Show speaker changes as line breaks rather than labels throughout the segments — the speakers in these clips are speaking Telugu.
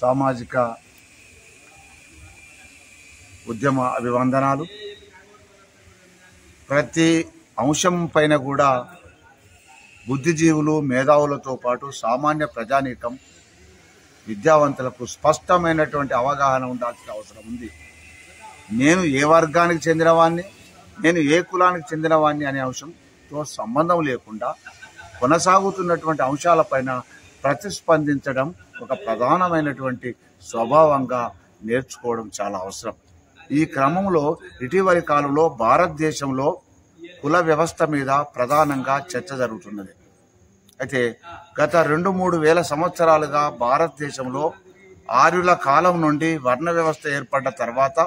సామాజిక ఉద్యమ అభివందనాలు. ప్రతి అంశం పైన కూడా బుద్ధిజీవులు, మేధావులతో పాటు సామాన్య ప్రజానీకం, విద్యావంతులకు స్పష్టమైనటువంటి అవగాహన ఉండాల్సిన అవసరం ఉంది. నేను ఏ వర్గానికి చెందినవాడిని, నేను ఏ కులానికి చెందినవాడిని అనే అంశంతో సంబంధం లేకుండా కొనసాగుతున్నటువంటి అంశాలపైన ప్రతిస్పందించడం ఒక ప్రధానమైనటువంటి స్వభావంగా నేర్చుకోవడం చాలా అవసరం. ఈ క్రమంలో ఇటీవలి కాలంలో భారతదేశంలో కుల వ్యవస్థ మీద ప్రధానంగా చర్చ జరుగుతున్నది. అయితే గత 2-3 వేల సంవత్సరాలుగా భారతదేశంలో ఆర్యుల కాలం నుండి వర్ణ వ్యవస్థ ఏర్పడ్డ తర్వాత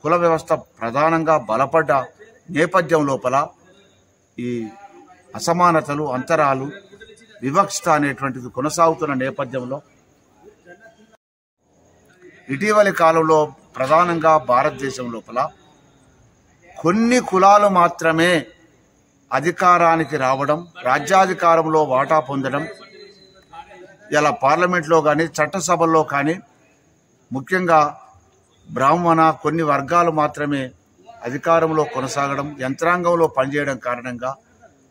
కుల వ్యవస్థ ప్రధానంగా బలపడ్డ నేపథ్యం లోపల ఈ అసమానతలు, అంతరాలు, వివక్షత అనేటువంటిది కొనసాగుతున్న నేపథ్యంలో ఇటీవలి కాలంలో ప్రధానంగా భారతదేశం లోపల కొన్ని కులాలు మాత్రమే అధికారానికి రావడం, రాజ్యాధికారంలో వాటా పొందడం, ఇలా పార్లమెంట్లో కానీ చట్టసభల్లో కానీ ముఖ్యంగా బ్రాహ్మణ కొన్ని వర్గాలు మాత్రమే అధికారంలో కొనసాగడం, యంత్రాంగంలో పనిచేయడం కారణంగా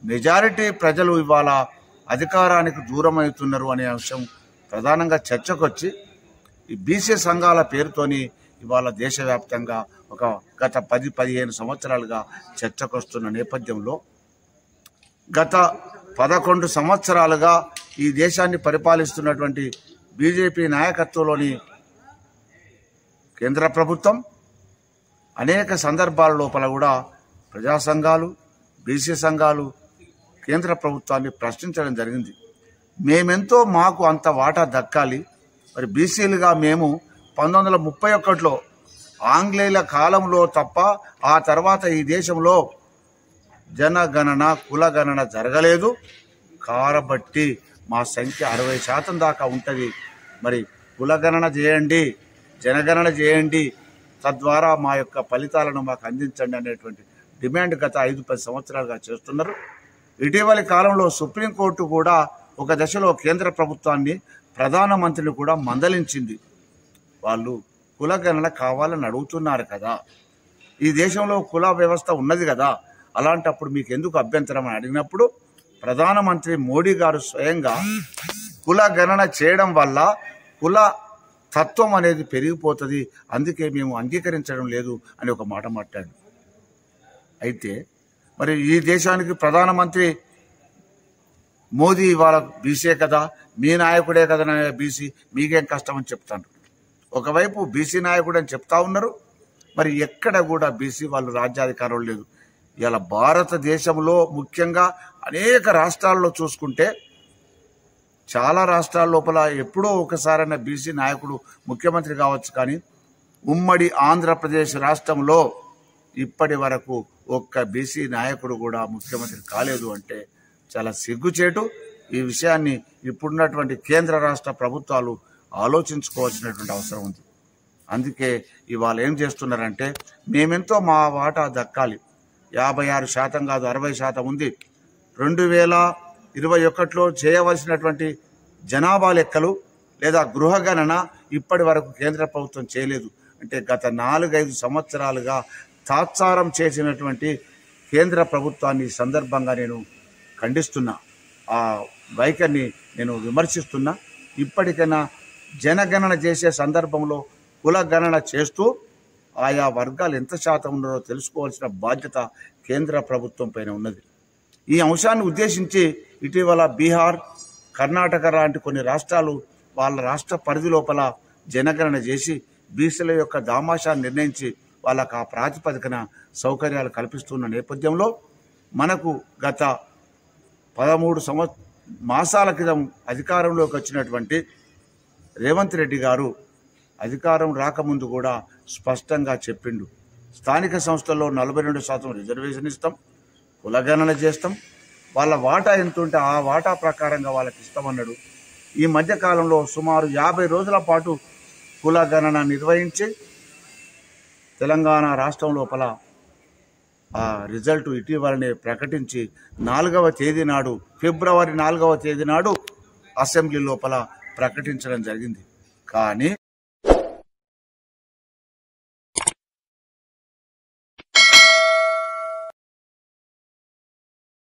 మెజారిటీ ప్రజలు ఇవాళ అధికారానికి దూరమవుతున్నారు అనే అంశం ప్రధానంగా చర్చకొచ్చి ఈ బీసీ సంఘాల పేరుతోని ఇవాళ దేశవ్యాప్తంగా ఒక గత 10-15 సంవత్సరాలుగా చర్చకొస్తున్న నేపథ్యంలో గత 11 సంవత్సరాలుగా ఈ దేశాన్ని పరిపాలిస్తున్నటువంటి బీజేపీ నాయకత్వంలోని కేంద్ర ప్రభుత్వం అనేక సందర్భాల లోపల కూడా ప్రజా సంఘాలు, బీసీ సంఘాలు కేంద్ర ప్రభుత్వాన్ని ప్రశ్నించడం జరిగింది. మేమెంతో మాకు అంత వాటా దక్కాలి, మరి బీసీలుగా మేము 1931లో ఆంగ్లేయుల కాలంలో తప్ప ఆ తర్వాత ఈ దేశంలో జనగణన, కులగణన జరగలేదు కాబట్టి మా సంఖ్య 60% దాకా ఉంటుంది. మరి కులగణన చేయండి, జనగణన చేయండి, తద్వారా మా యొక్క ఫలితాలను మాకు అందించండి అనేటువంటి డిమాండ్ గత 5-10 సంవత్సరాలుగా చేస్తున్నారు. ఇటీవలి కాలంలో సుప్రీంకోర్టు కూడా ఒక దశలో కేంద్ర ప్రభుత్వాన్ని, ప్రధానమంత్రిని కూడా మందలించింది. వాళ్ళు కులగణన కావాలని అడుగుతున్నారు కదా, ఈ దేశంలో కుల వ్యవస్థ ఉన్నది కదా, అలాంటప్పుడు మీకు ఎందుకు అభ్యంతరం అని అడిగినప్పుడు ప్రధానమంత్రి మోడీ గారు స్వయంగా కులగణన చేయడం వల్ల కుల తత్వం అనేది పెరిగిపోతుంది, అందుకే మేము అంగీకరించడం లేదు అని ఒక మాట మాట్లాడు. అయితే మరి ఈ దేశానికి ప్రధానమంత్రి మోదీ ఇవాళ బీసీ కదా, మీ నాయకుడే కదా బీసీ, మీకేం కష్టం అని చెప్తాను. ఒకవైపు బీసీ నాయకుడు అని చెప్తా ఉన్నారు, మరి ఎక్కడ కూడా బీసీ వాళ్ళు రాజ్యాధికారం లేదు. ఇలా భారతదేశంలో ముఖ్యంగా అనేక రాష్ట్రాల్లో చూసుకుంటే చాలా రాష్ట్రాల లోపల ఎప్పుడో ఒకసారైనా బీసీ నాయకుడు ముఖ్యమంత్రి కావచ్చు, కానీ ఉమ్మడి ఆంధ్రప్రదేశ్ రాష్ట్రంలో ఇప్పటి వరకు ఒక్క బీసీ నాయకుడు కూడా ముఖ్యమంత్రి కాలేదు అంటే చాలా సిగ్గుచేటు. ఈ విషయాన్ని ఇప్పుడున్నటువంటి కేంద్ర రాష్ట్ర ప్రభుత్వాలు ఆలోచించుకోవాల్సినటువంటి అవసరం ఉంది. అందుకే ఇవాళ ఏం చేస్తున్నారంటే మేమెంతో మా వాటా దక్కాలి, 56% కాదు 60% ఉంది. 2021లో చేయవలసినటువంటి జనాభా లెక్కలు లేదా గృహగణన ఇప్పటి వరకు కేంద్ర ప్రభుత్వం చేయలేదు. అంటే గత 4-5 సంవత్సరాలుగా తాత్సారం చేసినటువంటి కేంద్ర ప్రభుత్వాన్ని సందర్భంగా నేను ఖండిస్తున్నా, ఆ వైఖరిని నేను విమర్శిస్తున్నా. ఇప్పటికైనా జనగణన చేసే సందర్భంలో కులగణన చేస్తూ ఆయా వర్గాలు ఎంత శాతం ఉన్నారో తెలుసుకోవాల్సిన బాధ్యత కేంద్ర ప్రభుత్వం పైన ఉన్నది. ఈ అంశాన్ని ఉద్దేశించి ఇటీవల బీహార్, కర్ణాటక లాంటి కొన్ని రాష్ట్రాలు వాళ్ళ రాష్ట్ర పరిధి లోపల జనగణన చేసి బీసీల యొక్క దామాషాన్ని నిర్ణయించి వాళ్ళకు ఆ ప్రాతిపదికన సౌకర్యాలు కల్పిస్తున్న నేపథ్యంలో మనకు గత 13 మాసాల క్రితం అధికారంలోకి వచ్చినటువంటి రేవంత్ రెడ్డి గారు అధికారం రాకముందు కూడా స్పష్టంగా చెప్పిండు, స్థానిక సంస్థల్లో 42% రిజర్వేషన్ ఇస్తాం, కులగణన చేస్తాం, వాళ్ళ వాటా ఎంత ఉంటే ఆ వాటా ప్రకారంగా వాళ్ళకి ఇస్తామన్నాడు. ఈ మధ్యకాలంలో సుమారు 50 రోజుల పాటు కులగణన నిర్వహించి తెలంగాణ రాష్ట్రం లోపల ఆ రిజల్ట్ ఇటీవలనే ప్రకటించి 4వ తేదీ నాడు, ఫిబ్రవరి 4వ తేదీ నాడు అసెంబ్లీ లోపల ప్రకటించడం జరిగింది. కానీ